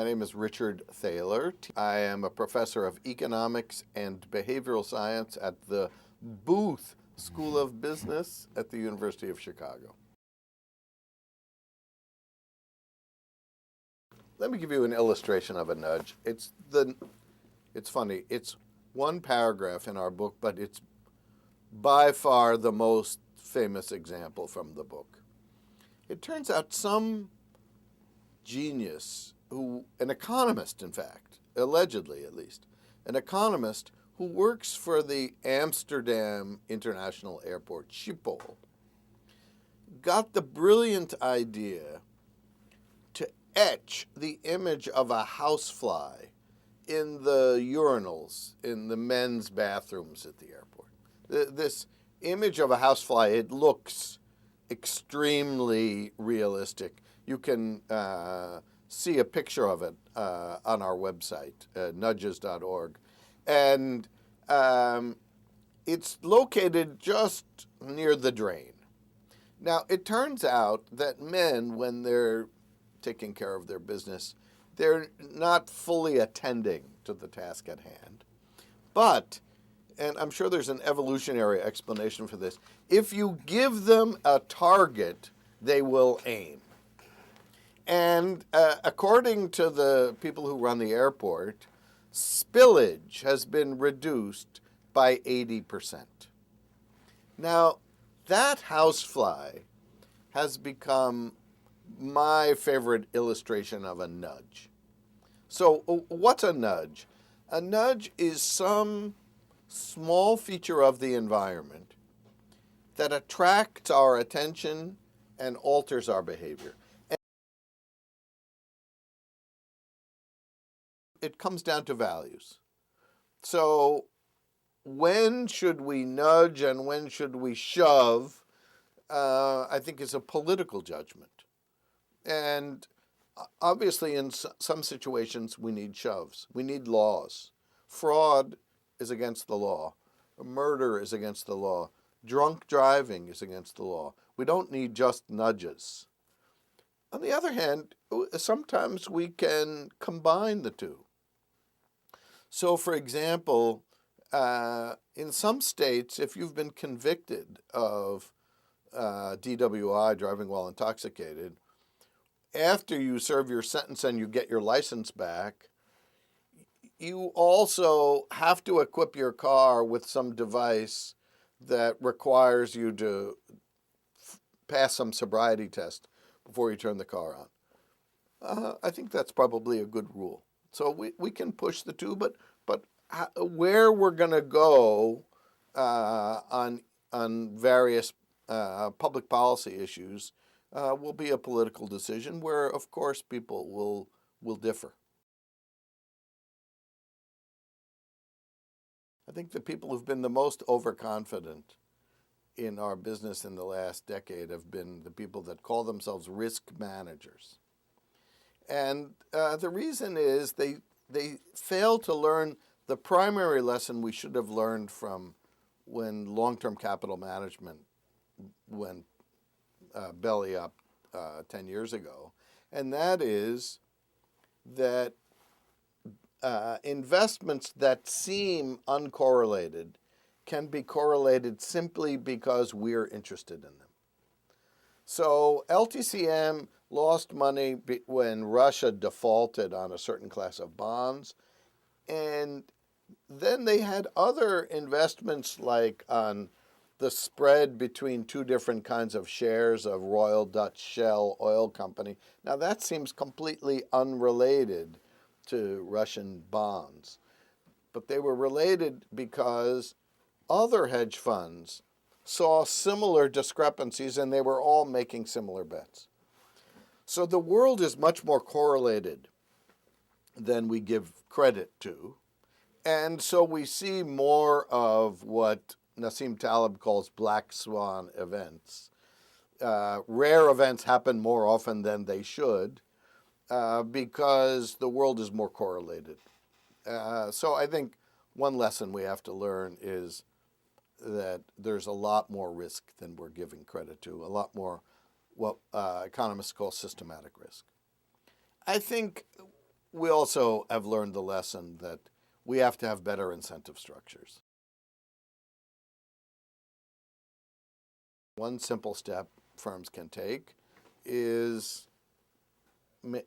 name is Richard Thaler. I am a professor of economics and behavioral science at the Booth School of Business at the University of Chicago. Let me give you an illustration of a nudge. It's funny. It's one paragraph in our book, but it's by far the most famous example from the book. It turns out some genius, an economist, in fact, allegedly at least, an economist who works for the Amsterdam International Airport, Schiphol, got the brilliant idea to etch the image of a housefly in the urinals, in the men's bathrooms at the airport. This image of a housefly, it looks extremely realistic. You can see a picture of it on our website, nudges.org. And it's located just near the drain. Now, it turns out that men, when they're taking care of their business, they're not fully attending to the task at hand. But, and I'm sure there's an evolutionary explanation for this, if you give them a target, they will aim. And according to the people who run the airport, spillage has been reduced by 80%. Now, that housefly has become my favorite illustration of a nudge. So what's a nudge? A nudge is some small feature of the environment that attracts our attention and alters our behavior. And it comes down to values. So when should we nudge and when should we shove, I think is a political judgment. And obviously in some situations we need shoves. We need laws. Fraud is against the law. Murder is against the law. Drunk driving is against the law. We don't need just nudges. On the other hand, sometimes we can combine the two. So, for example, in some states, if you've been convicted of DWI, driving while intoxicated, after you serve your sentence and you get your license back, you also have to equip your car with some device that requires you to pass some sobriety test before you turn the car on. I think that's probably a good rule. So we can push the two, but where we're going to go on various public policy issues will be a political decision where, of course, people will differ. I think the people who've been the most overconfident in our business in the last decade have been the people that call themselves risk managers. And the reason is they fail to learn the primary lesson we should have learned from when long-term capital management went belly up 10 years ago. And that is that investments that seem uncorrelated can be correlated simply because we're interested in them. So LTCM lost money when Russia defaulted on a certain class of bonds, and then they had other investments like on the spread between two different kinds of shares of Royal Dutch Shell Oil Company. Now that seems completely unrelated to Russian bonds, but they were related because other hedge funds saw similar discrepancies and they were all making similar bets. So the world is much more correlated than we give credit to. And so we see more of what Nassim Taleb calls black swan events. Rare events happen more often than they should because the world is more correlated. So I think one lesson we have to learn is that there's a lot more risk than we're giving credit to, a lot more what economists call systematic risk. I think we also have learned the lesson that we have to have better incentive structures. One simple step firms can take is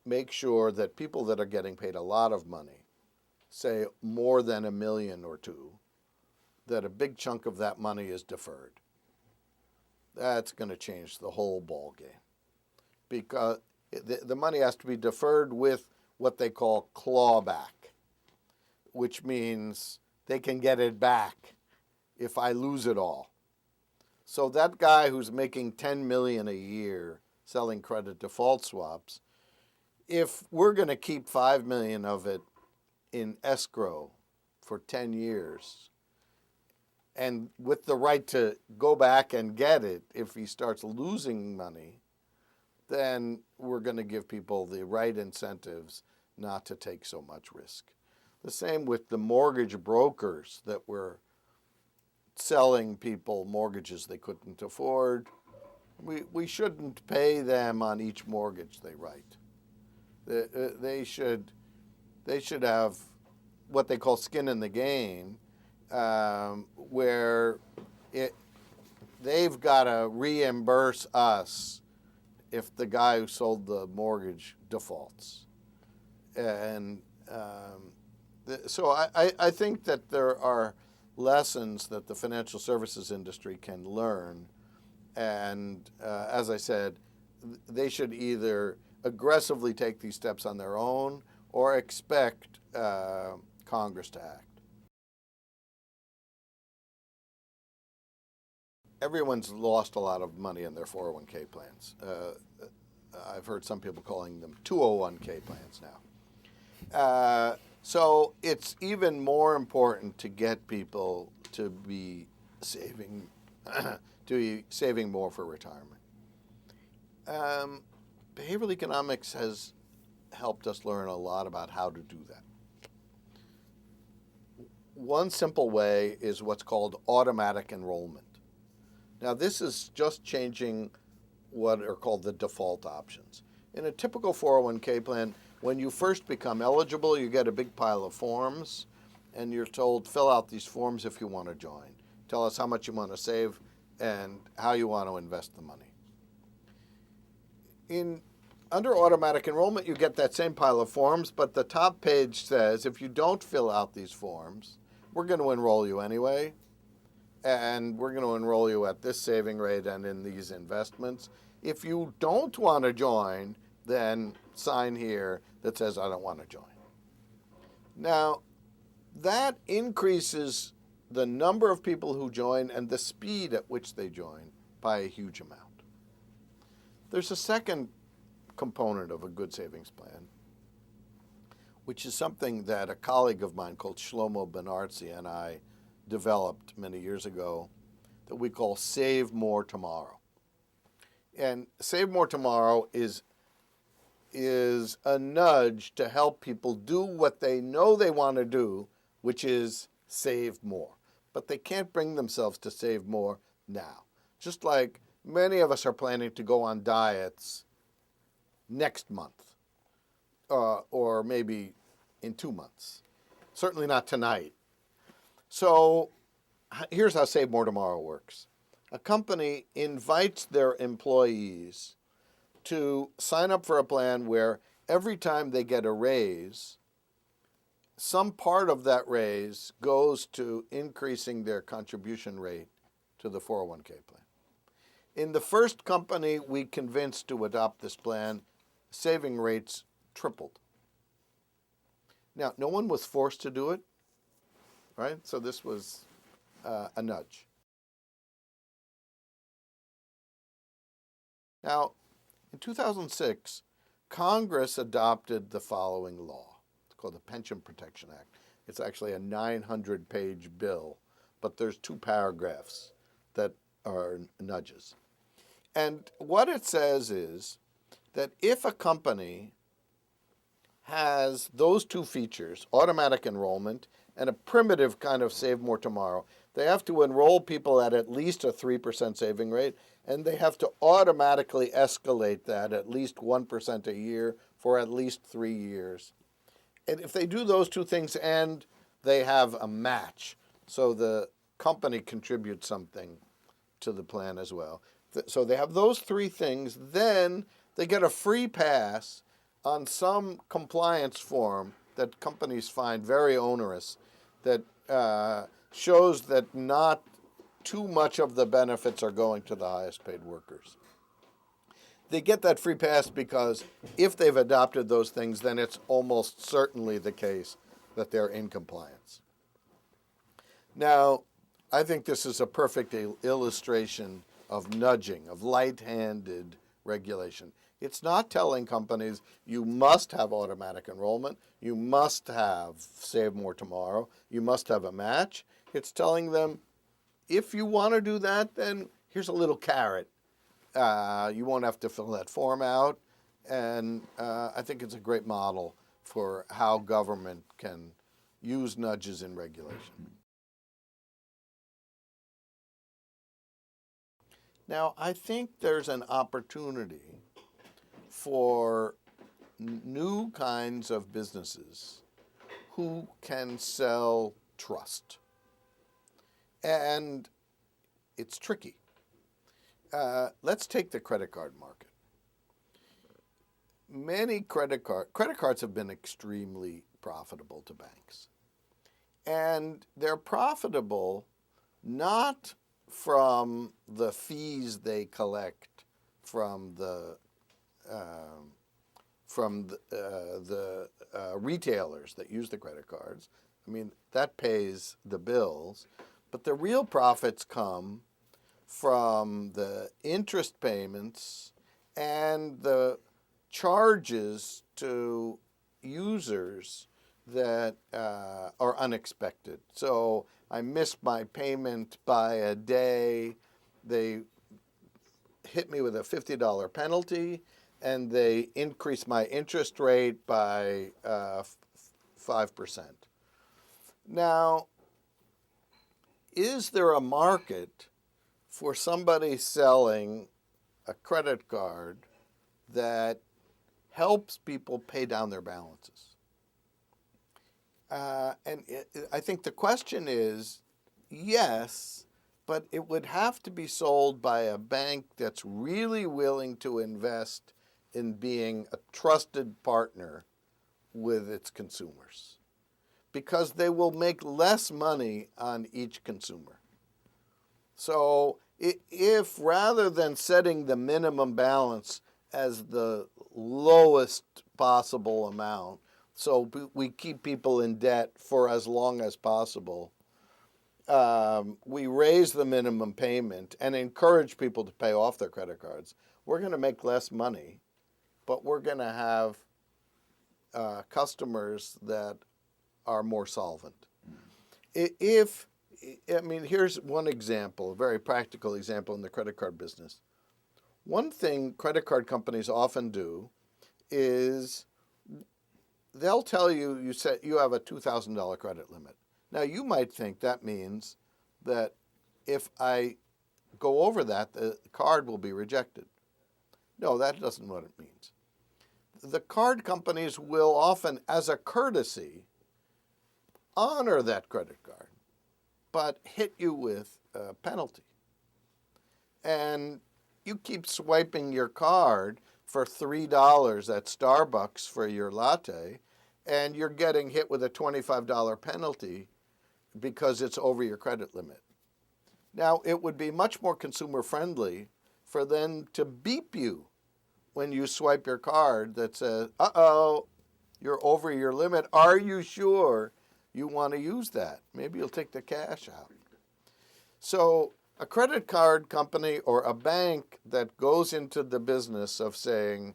make sure that people that are getting paid a lot of money, say more than $1 million or $2 million, that a big chunk of that money is deferred. That's going to change the whole ball game, because the money has to be deferred with what they call clawback, which means they can get it back if I lose it all. So that guy who's making $10 million a year selling credit default swaps, if we're going to keep $5 million of it in escrow for 10 years, and with the right to go back and get it if he starts losing money, then we're going to give people the right incentives not to take so much risk. The same with the mortgage brokers that were selling people mortgages they couldn't afford. We shouldn't pay them on each mortgage they write. They should have what they call skin in the game, where they've got to reimburse us if the guy who sold the mortgage defaults. And so I think that there are lessons that the financial services industry can learn. And as I said, they should either aggressively take these steps on their own or expect Congress to act. Everyone's lost a lot of money in their 401k plans. I've heard some people calling them 201k plans now. So it's even more important to get people to be saving, more for retirement. Behavioral economics has helped us learn a lot about how to do that. One simple way is what's called automatic enrollment. Now, this is just changing what are called the default options. In a typical 401k plan, when you first become eligible, you get a big pile of forms, and you're told, fill out these forms if you want to join. Tell us how much you want to save and how you want to invest the money. Under automatic enrollment, you get that same pile of forms, but the top page says, if you don't fill out these forms, we're going to enroll you anyway, and we're going to enroll you at this saving rate and in these investments. If you don't want to join, then sign here that says, I don't want to join. Now, that increases the number of people who join and the speed at which they join by a huge amount. There's a second component of a good savings plan, which is something that a colleague of mine called Shlomo Benartzi and I developed many years ago, that we call Save More Tomorrow. And Save More Tomorrow is a nudge to help people do what they know they want to do, which is save more. But they can't bring themselves to save more now. Just like many of us are planning to go on diets next month, or maybe in 2 months. Certainly not tonight. So here's how Save More Tomorrow works. A company invites their employees to sign up for a plan where every time they get a raise, some part of that raise goes to increasing their contribution rate to the 401k plan. In the first company we convinced to adopt this plan, saving rates tripled. Now, no one was forced to do it, right? So this was a nudge. Now, in 2006, Congress adopted the following law. It's called the Pension Protection Act. It's actually a 900-page bill, but there's 2 paragraphs that are nudges. And what it says is that if a company has those 2 features, automatic enrollment and a primitive kind of Save More Tomorrow, they have to enroll people at least a 3% saving rate, and they have to automatically escalate that at least 1% a year for at least 3 years. And if they do those two things and they have a match, so the company contributes something to the plan as well. So they have those three things, then they get a free pass on some compliance form that companies find very onerous that shows that not too much of the benefits are going to the highest paid workers. They get that free pass because if they've adopted those things, then it's almost certainly the case that they're in compliance. Now, I think this is a perfect illustration of nudging, of light-handed regulation. It's not telling companies you must have automatic enrollment, you must have Save More Tomorrow, you must have a match. It's telling them, if you want to do that, then here's a little carrot. You won't have to fill that form out. And I think it's a great model for how government can use nudges in regulation. Now, I think there's an opportunity for new kinds of businesses who can sell trust. And it's tricky. Let's take the credit card market. Many credit cards have been extremely profitable to banks. And they're profitable not from the fees they collect from the retailers that use the credit cards. I mean, that pays the bills. But the real profits come from the interest payments and the charges to users that are unexpected. So I missed my payment by a day. They hit me with a $50 penalty, and they increased my interest rate by 5%. Now, is there a market for somebody selling a credit card that helps people pay down their balances? I think the question is yes, but it would have to be sold by a bank that's really willing to invest in being a trusted partner with its consumers, because they will make less money on each consumer. So if rather than setting the minimum balance as the lowest possible amount, so we keep people in debt for as long as possible, we raise the minimum payment and encourage people to pay off their credit cards, we're going to make less money, but we're going to have customers that are more solvent. Here's one example, a very practical example in the credit card business. One thing credit card companies often do is they'll tell you, you have a $2,000 credit limit. Now, you might think that means that if I go over that, the card will be rejected. No, that doesn't what it means. The card companies will often, as a courtesy, honor that credit card, but hit you with a penalty. And you keep swiping your card for $3 at Starbucks for your latte, and you're getting hit with a $25 penalty because it's over your credit limit. Now, it would be much more consumer friendly for them to beep you when you swipe your card that says, uh-oh, you're over your limit. Are you sure you want to use that? Maybe you'll take the cash out. So a credit card company or a bank that goes into the business of saying,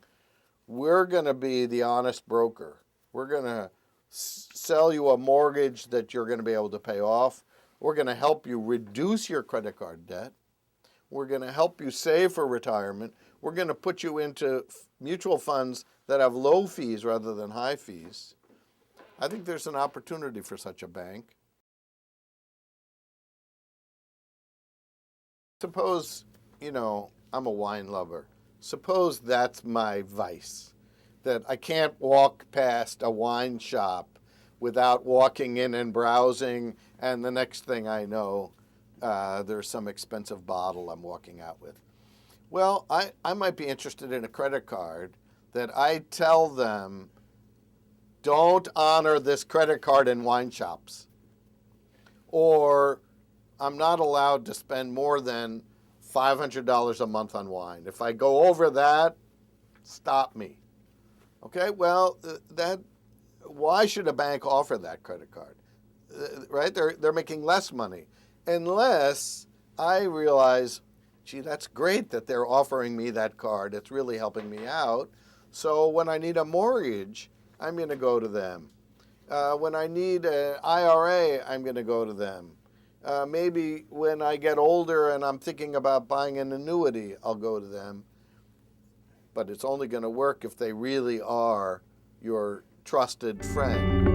we're going to be the honest broker. We're going to sell you a mortgage that you're going to be able to pay off. We're going to help you reduce your credit card debt. We're going to help you save for retirement. We're going to put you into mutual funds that have low fees rather than high fees. I think there's an opportunity for such a bank. Suppose, I'm a wine lover. Suppose that's my vice. that I can't walk past a wine shop without walking in and browsing, and the next thing I know, there's some expensive bottle I'm walking out with. Well, I might be interested in a credit card that I tell them, don't honor this credit card in wine shops. Or I'm not allowed to spend more than $500 a month on wine. If I go over that, stop me. Okay, well, why should a bank offer that credit card? Right? They're making less money. Unless I realize, gee, that's great that they're offering me that card. It's really helping me out. So when I need a mortgage, I'm going to go to them. When I need an IRA, I'm going to go to them. Maybe when I get older and I'm thinking about buying an annuity, I'll go to them. But it's only going to work if they really are your trusted friend.